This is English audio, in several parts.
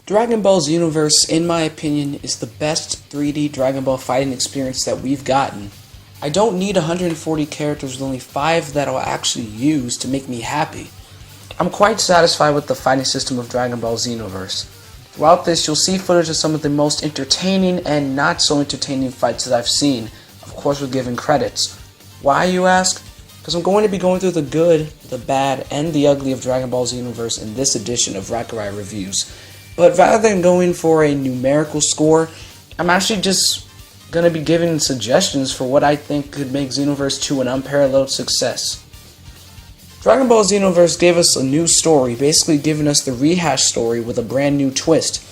Dragon Ball Xenoverse, in my opinion, is the best 3D Dragon Ball fighting experience that we've gotten. I don't need 140 characters with only 5 that I'll actually use to make me happy. I'm quite satisfied with the fighting system of Dragon Ball Xenoverse. Throughout this, you'll see footage of some of the most entertaining and not so entertaining fights that I've seen, of course with giving credits. Why, you ask? Because I'm going to be going through the good, the bad, and the ugly of Dragon Ball Xenoverse in this edition of Rakurai Reviews. But rather than going for a numerical score, I'm actually just going to be giving suggestions for what I think could make Xenoverse 2 an unparalleled success. Dragon Ball Xenoverse gave us a new story, basically giving us the rehash story with a brand new twist.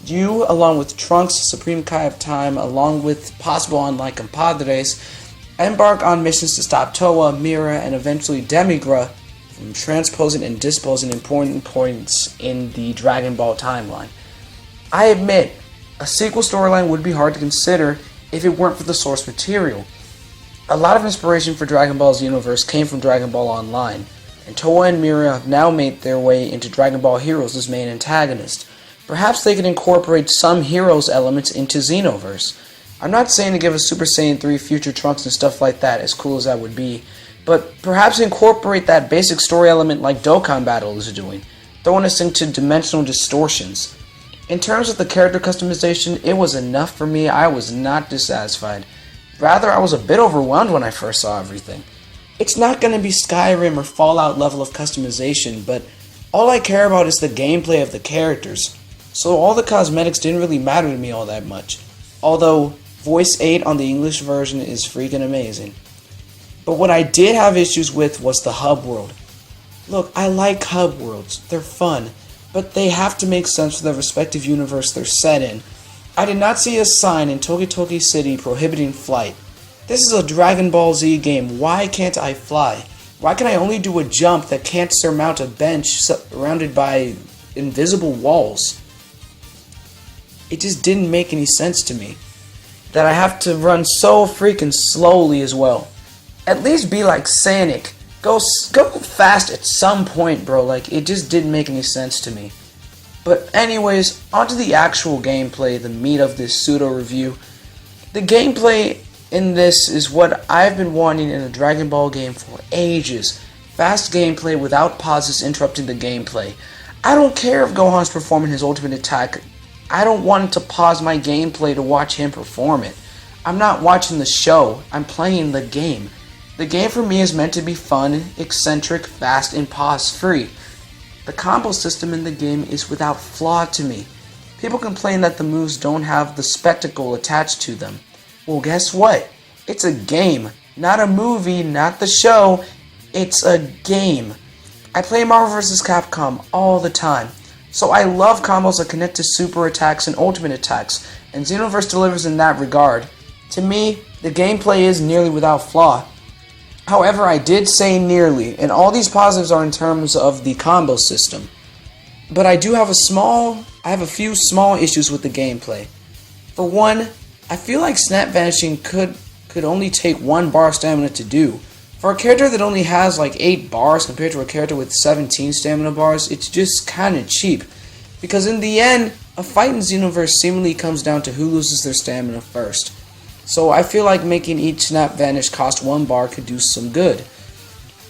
You, along with Trunks, Supreme Kai of Time, along with possible online compadres, embark on missions to stop Towa, Mira, and eventually Demigra from transposing and disposing important points in the Dragon Ball timeline. I admit, a sequel storyline would be hard to consider if it weren't for the source material. A lot of inspiration for Dragon Ball Xenoverse came from Dragon Ball Online, and Towa and Mira have now made their way into Dragon Ball Heroes as main antagonist. Perhaps they could incorporate some Heroes elements into Xenoverse. I'm not saying to give a Super Saiyan 3 future Trunks and stuff like that, as cool as that would be, but perhaps incorporate that basic story element like Dokkan Battle is doing, throwing us into dimensional distortions. In terms of the character customization, it was enough for me. I was not dissatisfied. Rather, I was a bit overwhelmed when I first saw everything. It's not going to be Skyrim or Fallout level of customization, but all I care about is the gameplay of the characters, so all the cosmetics didn't really matter to me all that much, although Voice 8 on the English version is freaking amazing. But what I did have issues with was the hub world. Look, I like hub worlds, they're fun, but they have to make sense for the respective universe they're set in. I did not see a sign in Toki Toki City prohibiting flight. This is a Dragon Ball Z game, why can't I fly? Why can I only do a jump that can't surmount a bench surrounded by invisible walls? It just didn't make any sense to me. That I have to run so freaking slowly as well. At least be like Sonic. Go fast at some point, bro. Like, it just didn't make any sense to me. But anyways, onto the actual gameplay, the meat of this pseudo-review. The gameplay in this is what I've been wanting in a Dragon Ball game for ages. Fast gameplay without pauses interrupting the gameplay. I don't care if Gohan's performing his ultimate attack. I don't want to pause my gameplay to watch him perform it. I'm not watching the show, I'm playing the game. The game for me is meant to be fun, eccentric, fast, and pause-free. The combo system in the game is without flaw to me. People complain that the moves don't have the spectacle attached to them. Well, guess what? It's a game, not a movie, not the show. It's a game. I play Marvel vs. Capcom all the time, so I love combos that connect to super attacks and ultimate attacks, and Xenoverse delivers in that regard. To me, the gameplay is nearly without flaw. However, I did say nearly, and all these positives are in terms of the combo system. But I do have a few small issues with the gameplay. For one, I feel like Snap Vanishing could only take 1 bar of stamina to do. For a character that only has like 8 bars compared to a character with 17 stamina bars, it's just kinda cheap. Because in the end, a fight in Xenoverse seemingly comes down to who loses their stamina first. So I feel like making each Snap Vanish cost 1 bar could do some good.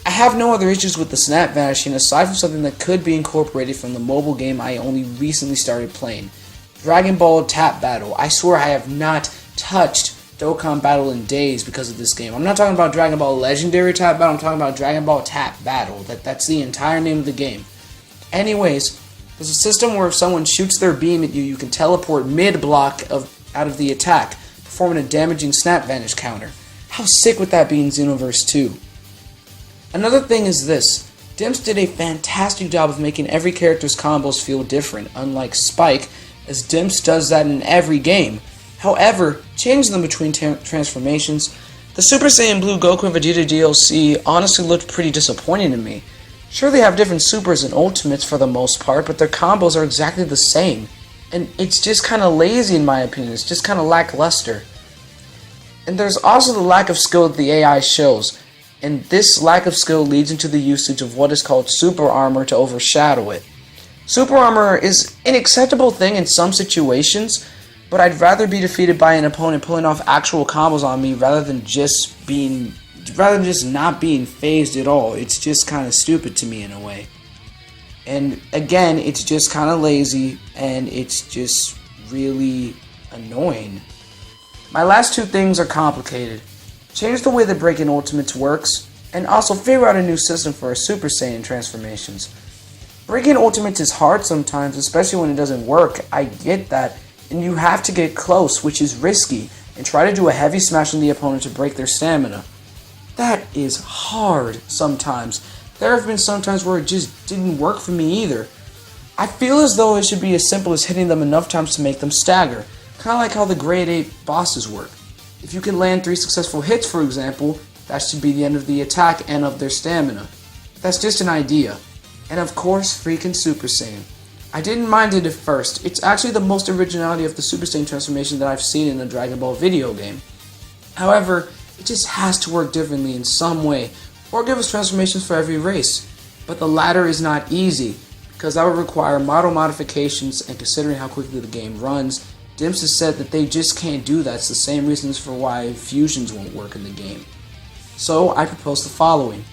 I have no other issues with the Snap Vanishing aside from something that could be incorporated from the mobile game I only recently started playing. Dragon Ball Tap Battle. I swear I have not touched Dokkan Battle in days because of this game. I'm not talking about Dragon Ball Legendary Tap Battle, I'm talking about Dragon Ball Tap Battle. That's the entire name of the game. Anyways, there's a system where if someone shoots their beam at you, you can teleport mid-block out of the attack, performing a damaging Snap Vanish counter. How sick would that be in Xenoverse 2? Another thing is this. Dimps did a fantastic job of making every character's combos feel different, unlike Spike, as Dimps does that in every game. However, changing them between transformations, the Super Saiyan Blue Goku and Vegeta DLC honestly looked pretty disappointing to me. Sure, they have different supers and ultimates for the most part, but their combos are exactly the same. And it's just kind of lazy in my opinion, it's just kind of lackluster. And there's also the lack of skill that the AI shows, and this lack of skill leads into the usage of what is called super armor to overshadow it. Super armor is an acceptable thing in some situations, but I'd rather be defeated by an opponent pulling off actual combos on me rather than just not being phased at all. It's just kind of stupid to me in a way. And again, it's just kind of lazy, and it's just really annoying. My last two things are complicated. Change the way that breaking ultimates works, and also figure out a new system for our Super Saiyan transformations. Breaking ultimates is hard sometimes, especially when it doesn't work. I get that, and you have to get close, which is risky, and try to do a heavy smash on the opponent to break their stamina. That is hard sometimes. There have been some times where it just didn't work for me either. I feel as though it should be as simple as hitting them enough times to make them stagger, kind of like how the grade 8 bosses work. If you can land 3 successful hits, for example, that should be the end of the attack and of their stamina. That's just an idea. And of course, freaking Super Saiyan. I didn't mind it at first. It's actually the most originality of the Super Saiyan transformation that I've seen in a Dragon Ball video game. However, it just has to work differently in some way, or give us transformations for every race. But the latter is not easy, because that would require model modifications, and considering how quickly the game runs, Dimps has said that they just can't do that. It's the same reasons for why fusions won't work in the game. So I propose the following.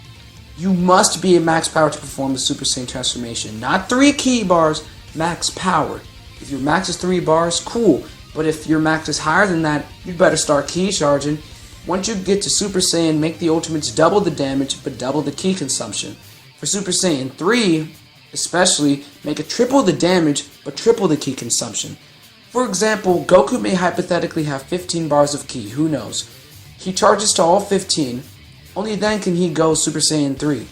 You must be at max power to perform the Super Saiyan transformation. Not 3 ki bars, max power. If your max is 3 bars, cool. But if your max is higher than that, you'd better start ki charging. Once you get to Super Saiyan, make the ultimates double the damage, but double the ki consumption. For Super Saiyan 3, especially, make it triple the damage, but triple the ki consumption. For example, Goku may hypothetically have 15 bars of ki, who knows. He charges to all 15, only then can he go Super Saiyan 3.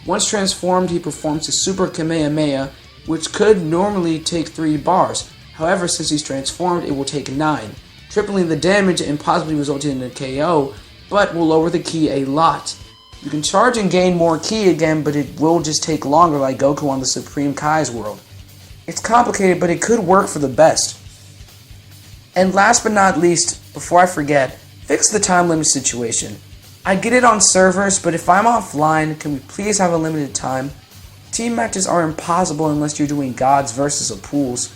Once transformed, he performs his Super Kamehameha, which could normally take 3 bars. However, since he's transformed, it will take 9, tripling the damage and possibly resulting in a KO, but will lower the ki a lot. You can charge and gain more ki again, but it will just take longer, like Goku on the Supreme Kai's world. It's complicated, but it could work for the best. And last but not least, before I forget, fix the time limit situation. I get it on servers, but if I'm offline, can we please have a limited time? Team matches are impossible unless you're doing gods versus a pools.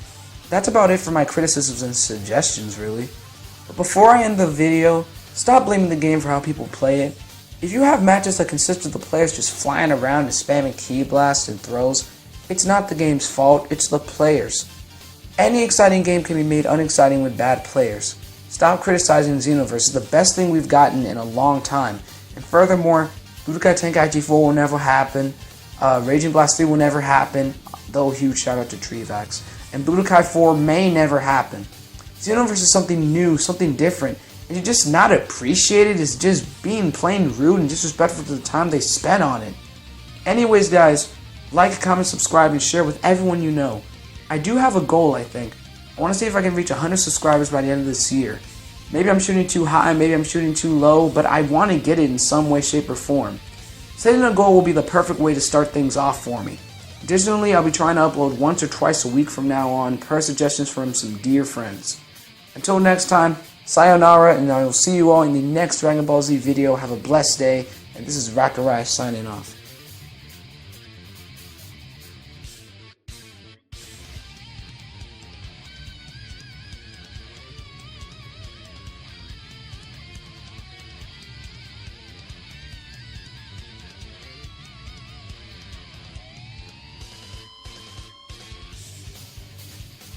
That's about it for my criticisms and suggestions, really. But before I end the video, stop blaming the game for how people play it. If you have matches that consist of the players just flying around and spamming ki blasts and throws, it's not the game's fault, it's the players. Any exciting game can be made unexciting with bad players. Stop criticizing Xenoverse. It's the best thing we've gotten in a long time. And furthermore, Budokai Tenkaichi 4 will never happen. Raging Blast 3 will never happen, though huge shout out to Treevax. And Budokai 4 may never happen. Xenoverse is something new, something different. And to just not appreciate it is just being plain rude and disrespectful to the time they spent on it. Anyways, guys, like, comment, subscribe, and share with everyone you know. I do have a goal, I think. I want to see if I can reach 100 subscribers by the end of this year. Maybe I'm shooting too high, maybe I'm shooting too low, but I want to get it in some way, shape, or form. Setting a goal will be the perfect way to start things off for me. Additionally, I'll be trying to upload once or twice a week from now on, per suggestions from some dear friends. Until next time, sayonara, and I will see you all in the next Dragon Ball Z video. Have a blessed day, and this is Rakarai signing off.